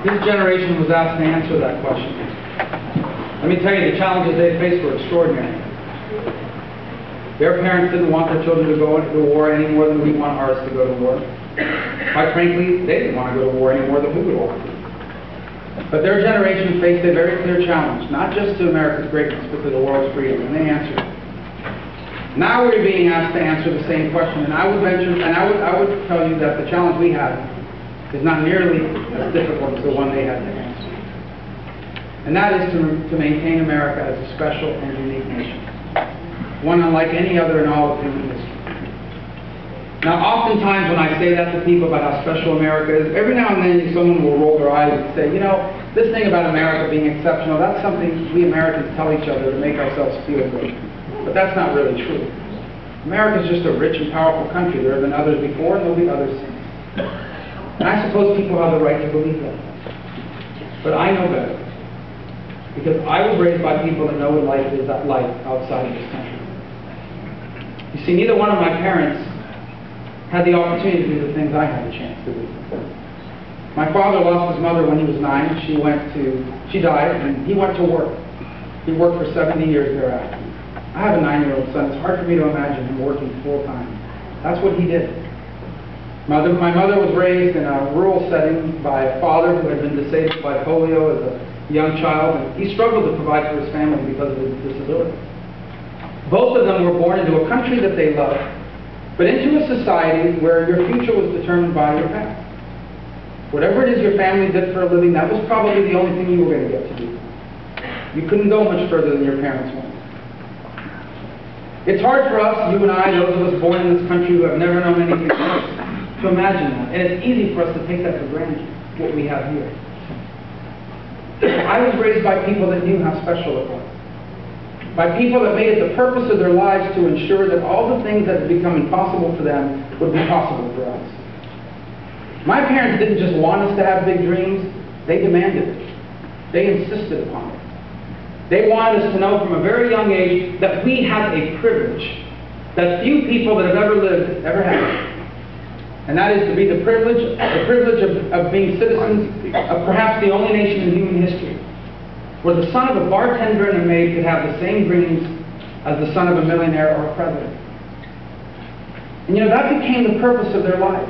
His generation was asked to answer that question. Let me tell you, the challenges they faced were extraordinary. Their parents didn't want their children to go into war any more than we want ours to go to war. Quite frankly, they didn't want to go to war any more than we would want. But their generation faced a very clear challenge, not just to America's greatness, but to the world's freedom, and they answered it. Now we're being asked to answer the same question, and I would tell you that the challenge we have is not nearly as difficult as the one they had to answer. And that is to maintain America as a special and unique nation, one unlike any other in all of human history. Now, oftentimes when I say that to people about how special America is, every now and then someone will roll their eyes and say, you know, this thing about America being exceptional, that's something we Americans tell each other to make ourselves feel good. But that's not really true. America is just a rich and powerful country. There have been others before, and there will be others since. And I suppose people have the right to believe that. But I know better. Because I was raised by people that know what life is like outside of this country. You see, neither one of my parents had the opportunity to do the things I had a chance to do. My father lost his mother when he was 9. She died, and he went to work. He worked for 70 years thereafter. I have a 9-year-old son. It's hard for me to imagine him working full-time. That's what he did. My mother was raised in a rural setting by a father who had been disabled by polio as a young child, and he struggled to provide for his family because of his disability. Both of them were born into a country that they loved, but into a society where your future was determined by your past. Whatever it is your family did for a living, that was probably the only thing you were going to get to do. You couldn't go much further than your parents went. It's hard for us, you and I, those of us born in this country who have never known anything else, to imagine that. And it's easy for us to take that for granted, what we have here. I was raised by people that knew how special it was. By people that made it the purpose of their lives to ensure that all the things that had become impossible for them would be possible for us. My parents didn't just want us to have big dreams, they demanded it. They insisted upon it. They wanted us to know from a very young age that we had a privilege that few people that have ever lived ever had. And that is to be the privilege of being citizens of perhaps the only nation in human history where the son of a bartender and a maid could have the same dreams as the son of a millionaire or a president. And you know, that became the purpose of their lives.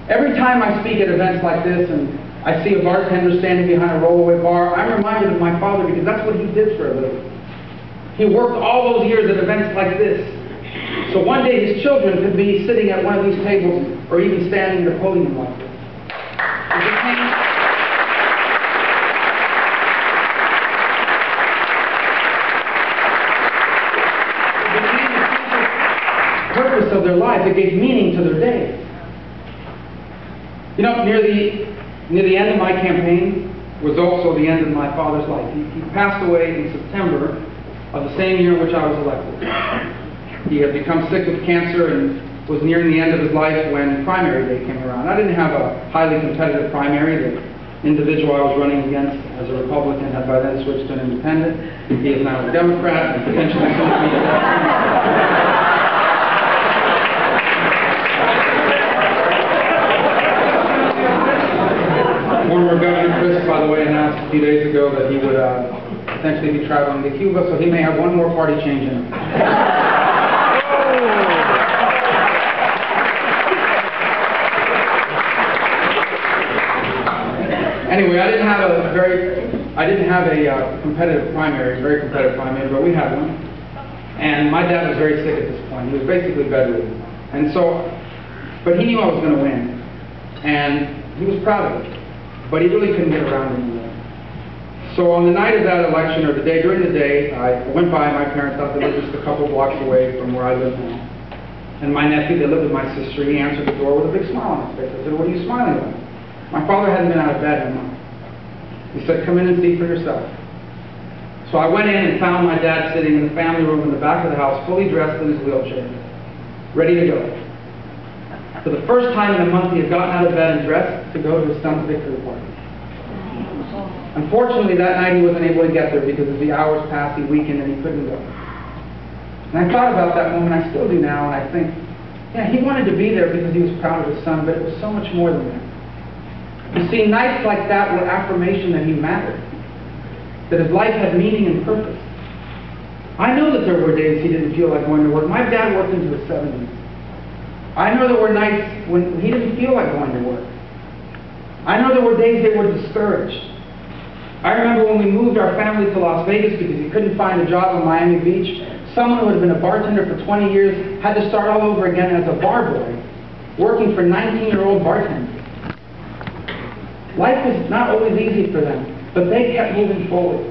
Every time I speak at events like this and I see a bartender standing behind a rollaway bar, I'm reminded of my father because that's what he did for a living. He worked all those years at events like this. So one day his children could be sitting at one of these tables or even standing at a podium like this. It became the purpose of their lives. It gave meaning to their days. You know, near the end of my campaign was also the end of my father's life. He passed away in September of the same year in which I was elected. He had become sick with cancer and was nearing the end of his life when primary day came around. I didn't have a highly competitive primary. The individual I was running against as a Republican had by then switched to an independent. He is now a Democrat and potentially soon to be Former Governor Chris, by the way, announced a few days ago that he would potentially be traveling to Cuba, so he may have one more party change in him. Anyway, I didn't have a competitive primary, very competitive primary, but we had one. And my dad was very sick at this point. He was basically bedridden. And so, but he knew I was going to win. And he was proud of it. But he really couldn't get around anymore. So on the night of that election, or during the day, I went by my parents' house. They lived just a couple blocks away from where I live now. And my nephew, that lived with my sister, he answered the door with a big smile on his face. I said, "What are you smiling at?" My father hadn't been out of bed in a month. He said, "Come in and see for yourself." So I went in and found my dad sitting in the family room in the back of the house, fully dressed in his wheelchair, ready to go. For the first time in a month, he had gotten out of bed and dressed to go to his son's victory party. Unfortunately, that night he wasn't able to get there because as the hours passed, he weakened and he couldn't go. And I thought about that moment, I still do now, and I think, yeah, he wanted to be there because he was proud of his son, but it was so much more than that. You see, nights like that were affirmation that he mattered, that his life had meaning and purpose. I know that there were days he didn't feel like going to work. My dad worked into his 70s. I know there were nights when he didn't feel like going to work. I know there were days they were discouraged. I remember when we moved our family to Las Vegas because he couldn't find a job in Miami Beach. Someone who had been a bartender for 20 years had to start all over again as a bar boy, working for 19-year-old bartenders. Life was not always easy for them, but they kept moving forward.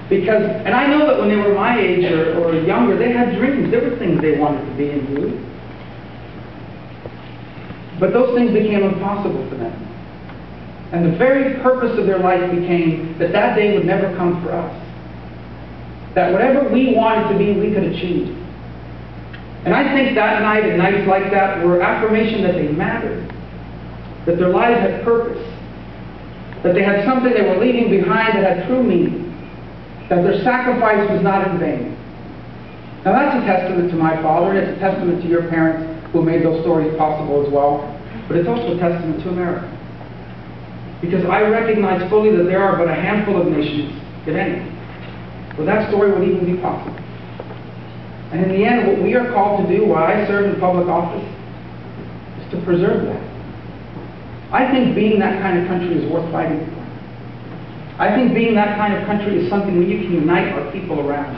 Because, and I know that when they were my age or younger, they had dreams. There were things they wanted to be and do. But those things became impossible for them. And the very purpose of their life became that that day would never come for us. That whatever we wanted to be, we could achieve. And I think that night and nights like that were affirmation that they mattered, that their lives had purpose, that they had something they were leaving behind that had true meaning, that their sacrifice was not in vain. Now that's a testament to my father, and it's a testament to your parents who made those stories possible as well, but it's also a testament to America. Because I recognize fully that there are but a handful of nations, if any, where that story would even be possible. And in the end, what we are called to do while I serve in public office is to preserve that. I think being that kind of country is worth fighting for. I think being that kind of country is something where you can unite our people around.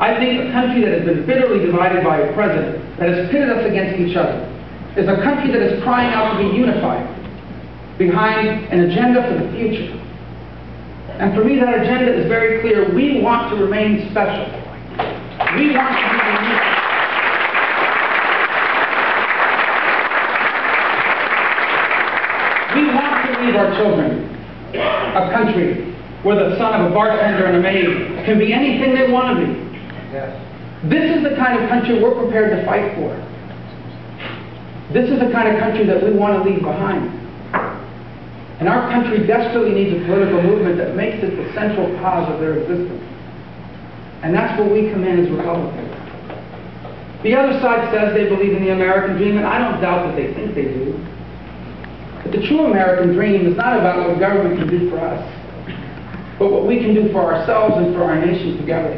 I think a country that has been bitterly divided by a president, that has pitted us against each other, is a country that is crying out to be unified behind an agenda for the future. And for me, that agenda is very clear. We want to remain special. We want to be unique. We want to leave our children a country where the son of a bartender and a maid can be anything they want to be. Yes. This is the kind of country we're prepared to fight for. This is the kind of country that we want to leave behind. And our country desperately needs a political movement that makes it the central cause of their existence. And that's where we come in as Republicans. The other side says they believe in the American dream, and I don't doubt that they think they do. But the true American dream is not about what the government can do for us, but what we can do for ourselves and for our nation together.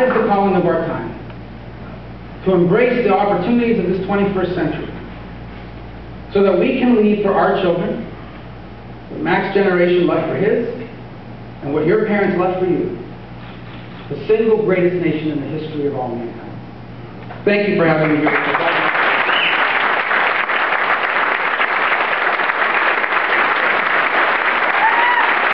That is the calling of our time, to embrace the opportunities of this 21st century so that we can leave for our children what Mac's generation left for his and what your parents left for you, the single greatest nation in the history of all mankind. Thank you for having me here.